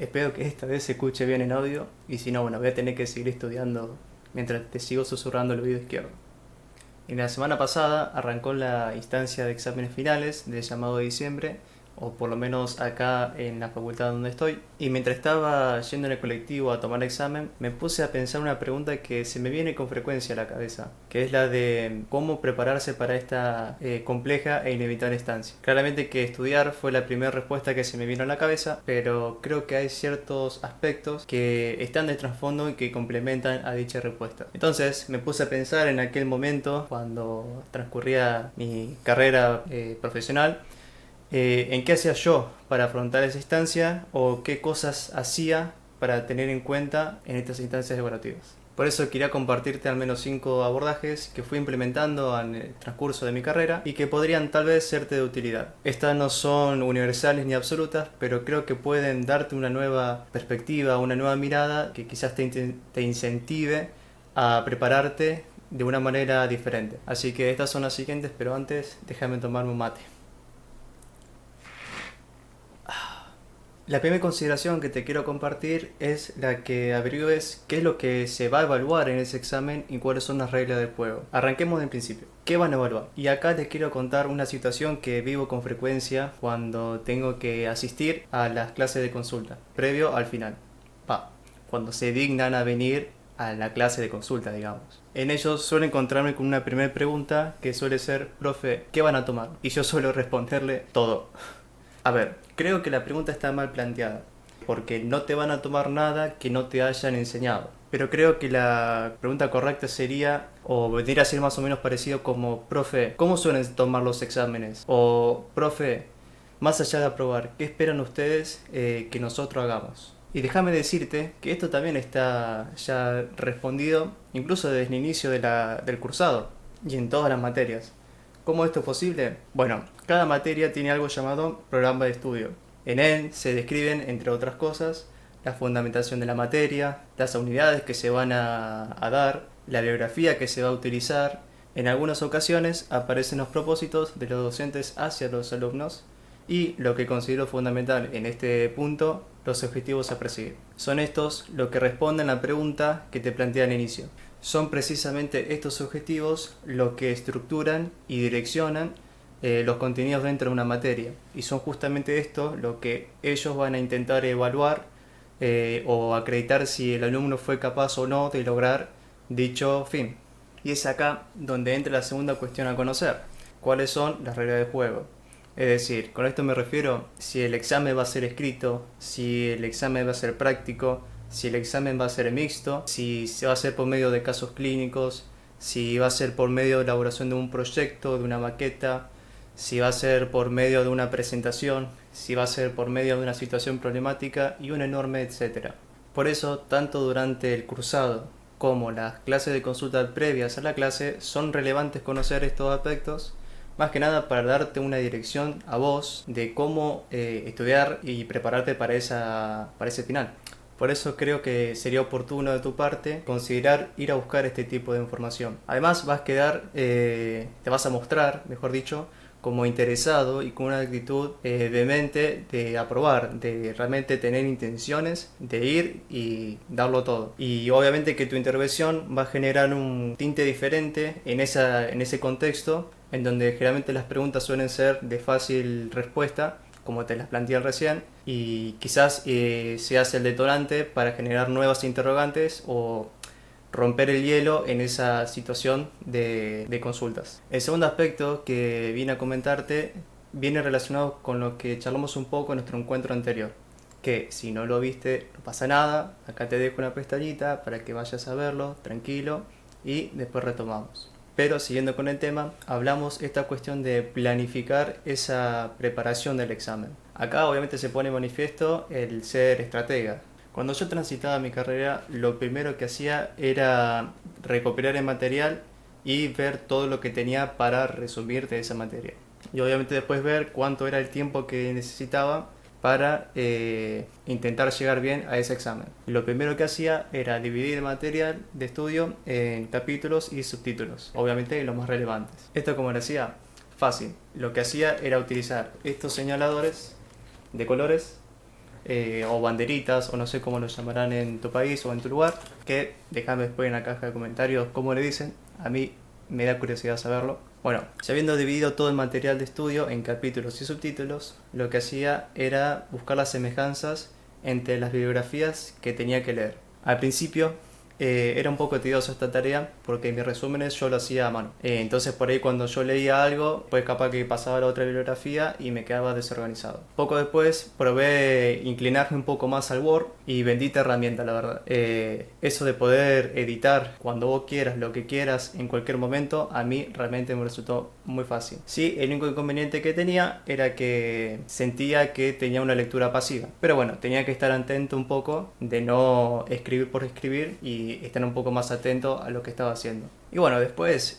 Espero que esta vez se escuche bien en audio y si no, bueno, voy a tener que seguir estudiando mientras te sigo susurrando el oído izquierdo. En la semana pasada arrancó la instancia de exámenes finales del llamado de diciembre, o por lo menos acá en la facultad donde estoy, y mientras estaba yendo en el colectivo a tomar examen, me puse a pensar una pregunta que se me viene con frecuencia a la cabeza, que es la de cómo prepararse para esta compleja e inevitable instancia. Claramente que estudiar fue la primera respuesta que se me vino a la cabeza, pero creo que hay ciertos aspectos que están de trasfondo y que complementan a dicha respuesta. Entonces me puse a pensar en aquel momento, cuando transcurría mi carrera profesional, en qué hacía yo para afrontar esa instancia o qué cosas hacía para tener en cuenta en estas instancias evaluativas. Por eso quería compartirte al menos 5 abordajes que fui implementando en el transcurso de mi carrera y que podrían tal vez serte de utilidad. Estas no son universales ni absolutas, pero creo que pueden darte una nueva perspectiva, una nueva mirada que quizás te incentive a prepararte de una manera diferente. Así que estas son las siguientes, pero antes déjame tomarme un mate. La primera consideración que te quiero compartir es la que averigües qué es lo que se va a evaluar en ese examen y cuáles son las reglas del juego. Arranquemos del principio. ¿Qué van a evaluar? Y acá les quiero contar una situación que vivo con frecuencia cuando tengo que asistir a las clases de consulta, previo al final. Cuando se dignan a venir a la clase de consulta, digamos. En ellos suelo encontrarme con una primera pregunta que suele ser: profe, ¿qué van a tomar? Y yo suelo responderle: todo. A ver, creo que la pregunta está mal planteada, porque no te van a tomar nada que no te hayan enseñado. Pero creo que la pregunta correcta sería, o vendría a ser más o menos parecido como: profe, ¿cómo suelen tomar los exámenes? O, profe, más allá de aprobar, ¿qué esperan ustedes que nosotros hagamos? Y déjame decirte que esto también está ya respondido, incluso desde el inicio del cursado, y en todas las materias. ¿Cómo esto es posible? Bueno, cada materia tiene algo llamado programa de estudio. En él se describen, entre otras cosas, la fundamentación de la materia, las unidades que se van a dar, la bibliografía que se va a utilizar. En algunas ocasiones aparecen los propósitos de los docentes hacia los alumnos y, lo que considero fundamental en este punto, los objetivos a perseguir. Son estos lo que responden a la pregunta que te planteé al inicio. Son precisamente estos objetivos los que estructuran y direccionan los contenidos dentro de una materia. Y son justamente esto lo que ellos van a intentar evaluar o acreditar si el alumno fue capaz o no de lograr dicho fin. Y es acá donde entra la segunda cuestión a conocer: ¿cuáles son las reglas del juego? Es decir, con esto me refiero si el examen va a ser escrito, si el examen va a ser práctico, si el examen va a ser mixto, si se va a hacer por medio de casos clínicos, si va a ser por medio de elaboración de un proyecto, de una maqueta, si va a ser por medio de una presentación, si va a ser por medio de una situación problemática y un enorme etcétera. Por eso, tanto durante el cursado como las clases de consulta previas a la clase son relevantes conocer estos aspectos, más que nada para darte una dirección a vos de cómo estudiar y prepararte para ese final. Por eso creo que sería oportuno de tu parte considerar ir a buscar este tipo de información. Además te vas a mostrar, mejor dicho, como interesado y con una actitud vehemente de aprobar, de realmente tener intenciones de ir y darlo todo. Y obviamente que tu intervención va a generar un tinte diferente en ese contexto, en donde generalmente las preguntas suelen ser de fácil respuesta, como te las planteé recién, y quizás se hace el detonante para generar nuevas interrogantes o romper el hielo en esa situación de consultas. El segundo aspecto que vine a comentarte viene relacionado con lo que charlamos un poco en nuestro encuentro anterior, que si no lo viste no pasa nada, acá te dejo una pestañita para que vayas a verlo tranquilo y después retomamos. Pero siguiendo con el tema, hablamos esta cuestión de planificar esa preparación del examen. Acá obviamente se pone manifiesto el ser estratega. Cuando yo transitaba mi carrera, lo primero que hacía era recopilar el material y ver todo lo que tenía para resumir de esa materia. Y obviamente después ver cuánto era el tiempo que necesitaba para intentar llegar bien a ese examen. Lo primero que hacía era dividir el material de estudio en capítulos y subtítulos, obviamente los más relevantes. ¿Esto cómo lo hacía? Fácil. Lo que hacía era utilizar estos señaladores de colores o banderitas, o no sé cómo lo llamarán en tu país o en tu lugar, que déjame después en la caja de comentarios cómo le dicen, a mí me da curiosidad saberlo. Bueno, ya habiendo dividido todo el material de estudio en capítulos y subtítulos, lo que hacía era buscar las semejanzas entre las bibliografías que tenía que leer. Al principio era un poco tedioso esta tarea porque mis resúmenes yo lo hacía a mano. Entonces por ahí cuando yo leía algo, pues capaz que pasaba a la otra bibliografía y me quedaba desorganizado. Poco después probé inclinarme un poco más al Word y bendita herramienta, la verdad. Eso de poder editar cuando vos quieras, lo que quieras, en cualquier momento, a mí realmente me resultó muy fácil. Sí, el único inconveniente que tenía era que sentía que tenía una lectura pasiva. Pero bueno, tenía que estar atento un poco de no escribir por escribir y estar un poco más atento a lo que estaba haciendo. Y bueno, después,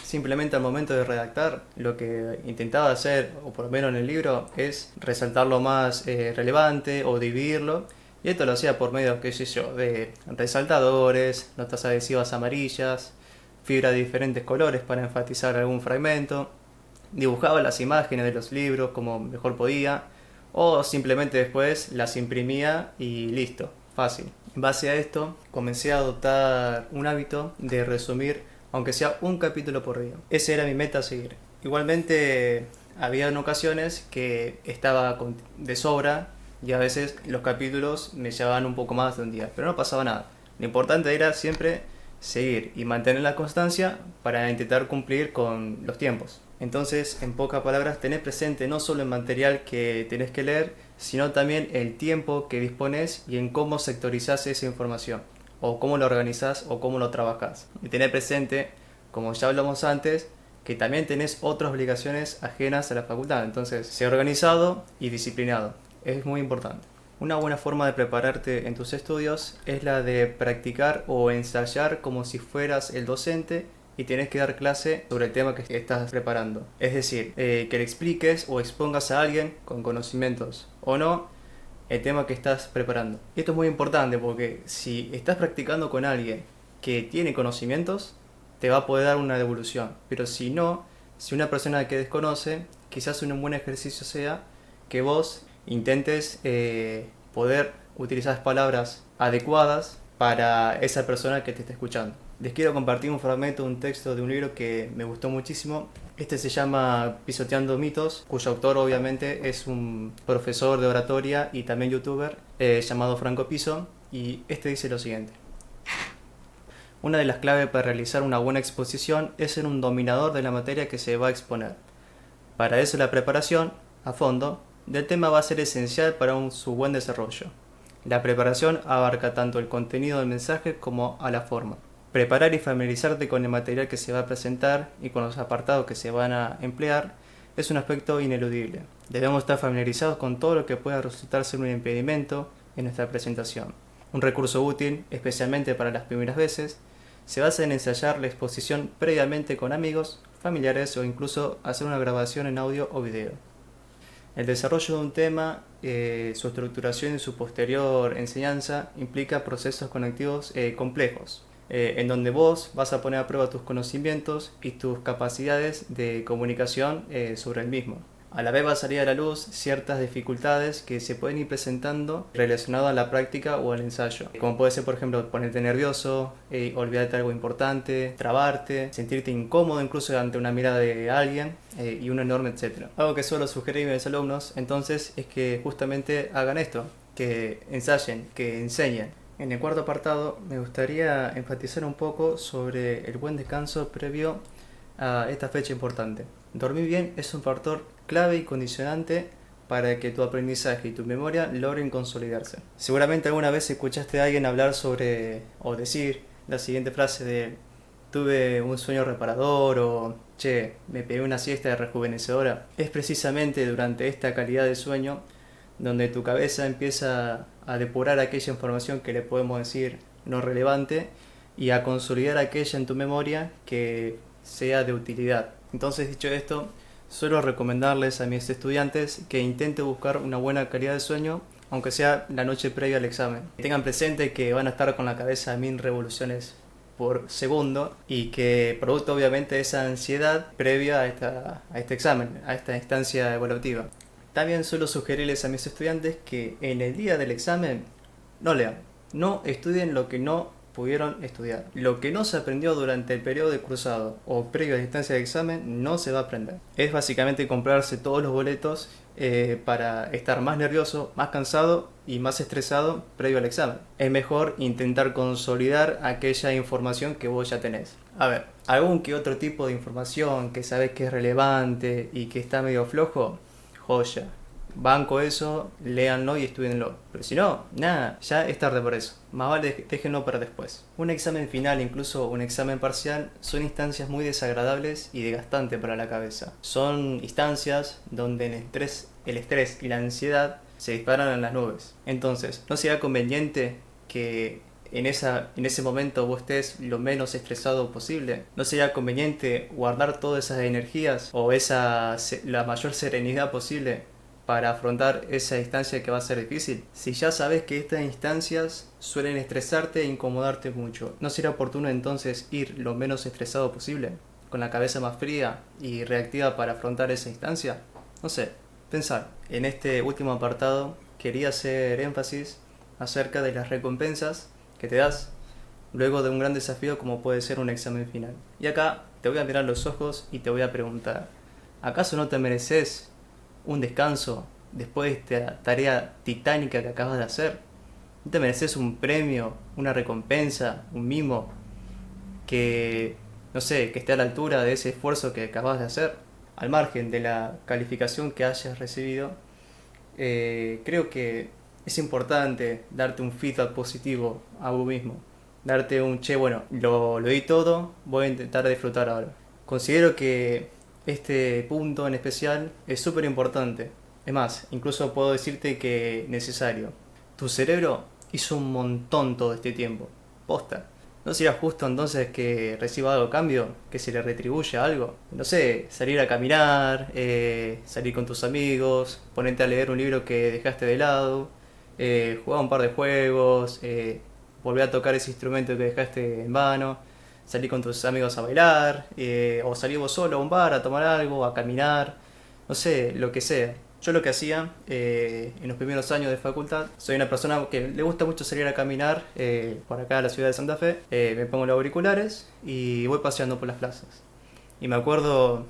simplemente al momento de redactar, lo que intentaba hacer, o por lo menos en el libro, es resaltar lo más relevante o dividirlo. Y esto lo hacía por medio, qué sé yo, de resaltadores, notas adhesivas amarillas, fibra de diferentes colores para enfatizar algún fragmento. Dibujaba las imágenes de los libros como mejor podía, o simplemente después las imprimía y listo, fácil. En base a esto, comencé a adoptar un hábito de resumir, aunque sea un capítulo por día. Esa era mi meta a seguir. Igualmente, había en ocasiones que estaba de sobra y a veces los capítulos me llevaban un poco más de un día, pero no pasaba nada. Lo importante era siempre seguir y mantener la constancia para intentar cumplir con los tiempos. Entonces, en pocas palabras, tenés presente no solo el material que tenés que leer, sino también el tiempo que dispones y en cómo sectorizás esa información, o cómo lo organizás o cómo lo trabajás. Y tenés presente, como ya hablamos antes, que también tenés otras obligaciones ajenas a la facultad. Entonces, sé organizado y disciplinado. Es muy importante. Una buena forma de prepararte en tus estudios es la de practicar o ensayar como si fueras el docente y tienes que dar clase sobre el tema que estás preparando. Es decir, que le expliques o expongas a alguien con conocimientos o no el tema que estás preparando. Y esto es muy importante porque si estás practicando con alguien que tiene conocimientos, te va a poder dar una devolución. Pero si no, si una persona que desconoce, quizás un buen ejercicio sea que vos intentes poder utilizar palabras adecuadas para esa persona que te está escuchando. Les quiero compartir un fragmento de un texto de un libro que me gustó muchísimo. Este se llama Pisoteando mitos, cuyo autor obviamente es un profesor de oratoria y también youtuber llamado Franco Piso, y este dice lo siguiente. Una de las claves para realizar una buena exposición es ser un dominador de la materia que se va a exponer. Para eso la preparación, a fondo, del tema va a ser esencial para su buen desarrollo. La preparación abarca tanto el contenido del mensaje como a la forma. Preparar y familiarizarte con el material que se va a presentar y con los apartados que se van a emplear es un aspecto ineludible. Debemos estar familiarizados con todo lo que pueda resultar ser un impedimento en nuestra presentación. Un recurso útil, especialmente para las primeras veces, se basa en ensayar la exposición previamente con amigos, familiares o incluso hacer una grabación en audio o video. El desarrollo de un tema, su estructuración y su posterior enseñanza implica procesos conectivos complejos, en donde vos vas a poner a prueba tus conocimientos y tus capacidades de comunicación sobre el mismo. A la vez va a salir a la luz ciertas dificultades que se pueden ir presentando relacionadas a la práctica o al ensayo. Como puede ser, por ejemplo, ponerte nervioso, olvidarte algo importante, trabarte, sentirte incómodo incluso ante una mirada de alguien y un enorme etcétera. Algo que suelo sugerir a mis alumnos entonces es que justamente hagan esto, que ensayen, que enseñen. En el cuarto apartado me gustaría enfatizar un poco sobre el buen descanso previo a esta fecha importante. Dormir bien es un factor clave y condicionante para que tu aprendizaje y tu memoria logren consolidarse. Seguramente alguna vez escuchaste a alguien hablar sobre o decir la siguiente frase de tuve un sueño reparador o che, me pegué una siesta rejuvenecedora. Es precisamente durante esta calidad de sueño donde tu cabeza empieza a depurar aquella información que le podemos decir no relevante y a consolidar aquella en tu memoria que sea de utilidad. Entonces, dicho esto, suelo recomendarles a mis estudiantes que intenten buscar una buena calidad de sueño, aunque sea la noche previa al examen. Tengan presente que van a estar con la cabeza a 1000 revoluciones por segundo y que producto obviamente de esa ansiedad previa a este examen, a esta instancia evaluativa. También suelo sugerirles a mis estudiantes que en el día del examen no lean, no estudien lo que no pudieron estudiar. Lo que no se aprendió durante el periodo de cursado o previo a la instancia de examen no se va a aprender. Es básicamente comprarse todos los boletos para estar más nervioso, más cansado y más estresado previo al examen. Es mejor intentar consolidar aquella información que vos ya tenés. A ver, algún que otro tipo de información que sabés que es relevante y que está medio flojo, joya. Banco eso, léanlo y estudienlo. Pero si no, nada, ya es tarde por eso. Más vale déjenlo para después. Un examen final, incluso un examen parcial, son instancias muy desagradables y desgastantes para la cabeza. Son instancias donde el estrés y la ansiedad se disparan en las nubes. Entonces, ¿no sería conveniente que en ese momento vos estés lo menos estresado posible? ¿No sería conveniente guardar todas esas energías o la mayor serenidad posible para afrontar esa instancia que va a ser difícil? Si ya sabes que estas instancias suelen estresarte e incomodarte mucho, ¿no sería oportuno entonces ir lo menos estresado posible, con la cabeza más fría y reactiva para afrontar esa instancia? No sé, pensar. En este último apartado quería hacer énfasis acerca de las recompensas que te das luego de un gran desafío como puede ser un examen final. Y acá te voy a mirar los ojos y te voy a preguntar, ¿acaso no te mereces un descanso después de esta tarea titánica que acabas de hacer? ¿No te mereces un premio, una recompensa, un mimo que, no sé, que esté a la altura de ese esfuerzo que acabas de hacer? Al margen de la calificación que hayas recibido, creo que es importante darte un feedback positivo a vos mismo. Darte un, che, bueno, lo di todo, voy a intentar disfrutar ahora. Considero que este punto en especial es súper importante. Es más, incluso puedo decirte que necesario. Tu cerebro hizo un montón todo este tiempo. Posta. ¿No sería justo entonces que reciba algo a cambio? ¿Que se le retribuya algo? No sé, salir a caminar, salir con tus amigos, ponerte a leer un libro que dejaste de lado, jugar un par de juegos, volver a tocar ese instrumento que dejaste en vano, salir con tus amigos a bailar, o salir vos solo a un bar a tomar algo, a caminar, no sé, lo que sea. Yo lo que hacía en los primeros años de facultad, soy una persona que le gusta mucho salir a caminar por acá a la ciudad de Santa Fe, me pongo los auriculares y voy paseando por las plazas. Y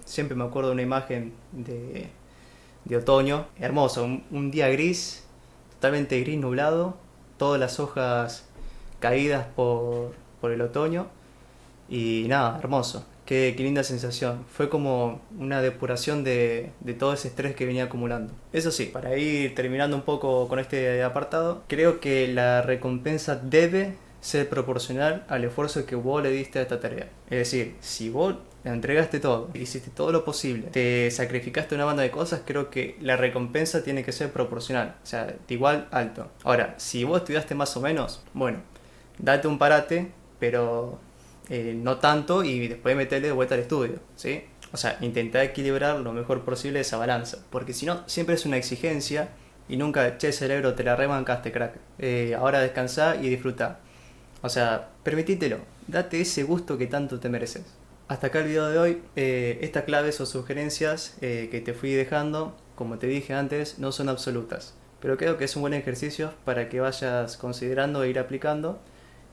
siempre me acuerdo de una imagen de otoño, hermoso, un día gris, totalmente gris nublado, todas las hojas caídas por el otoño y nada, hermoso. Qué linda sensación. Fue como una depuración de todo ese estrés que venía acumulando. Eso sí, para ir terminando un poco con este apartado, creo que la recompensa debe ser proporcional al esfuerzo que vos le diste a esta tarea. Es decir, si vos le entregaste todo, hiciste todo lo posible, te sacrificaste una banda de cosas, creo que la recompensa tiene que ser proporcional, o sea, de igual alto. Ahora, si vos estudiaste más o menos, bueno, date un parate, pero no tanto, y después meterle de vuelta al estudio, ¿sí? O sea, intentar equilibrar lo mejor posible esa balanza, porque si no, siempre es una exigencia y nunca, che, cerebro, te la rebancaste, crack. Ahora descansá y disfrutá. O sea, permitítelo, date ese gusto que tanto te mereces. Hasta acá el video de hoy. Estas claves o sugerencias que te fui dejando, como te dije antes, no son absolutas, pero creo que es un buen ejercicio para que vayas considerando e ir aplicando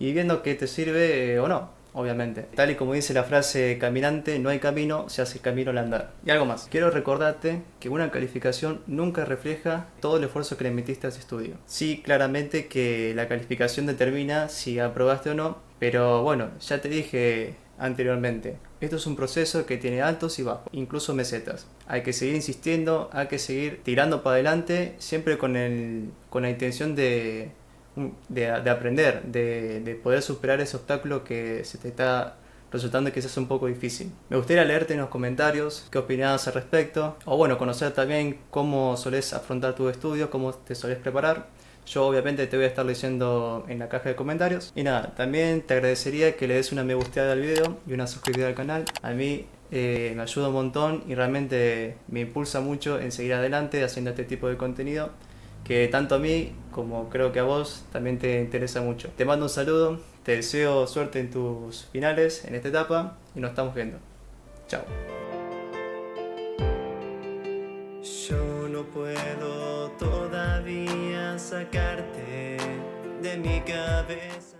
y viendo qué te sirve o no. Obviamente. Tal y como dice la frase caminante, no hay camino, se hace camino al andar. Y algo más. Quiero recordarte que una calificación nunca refleja todo el esfuerzo que le metiste a ese estudio. Sí, claramente que la calificación determina si aprobaste o no, pero bueno, ya te dije anteriormente, esto es un proceso que tiene altos y bajos, incluso mesetas. Hay que seguir insistiendo, hay que seguir tirando para adelante, siempre con la intención de aprender, de poder superar ese obstáculo que se te está resultando quizás un poco difícil. Me gustaría leerte en los comentarios qué opinás al respecto, o bueno, conocer también cómo solés afrontar tu estudio, cómo te solés preparar. Yo obviamente te voy a estar leyendo en la caja de comentarios. Y nada, también te agradecería que le des una me gusteada al video y una suscribida al canal. A mí me ayuda un montón y realmente me impulsa mucho en seguir adelante haciendo este tipo de contenido, que tanto a mí como creo que a vos también te interesa mucho. Te mando un saludo, te deseo suerte en tus finales, en esta etapa, y nos estamos viendo. Chao. no puedo todavía sacarte de mi cabeza.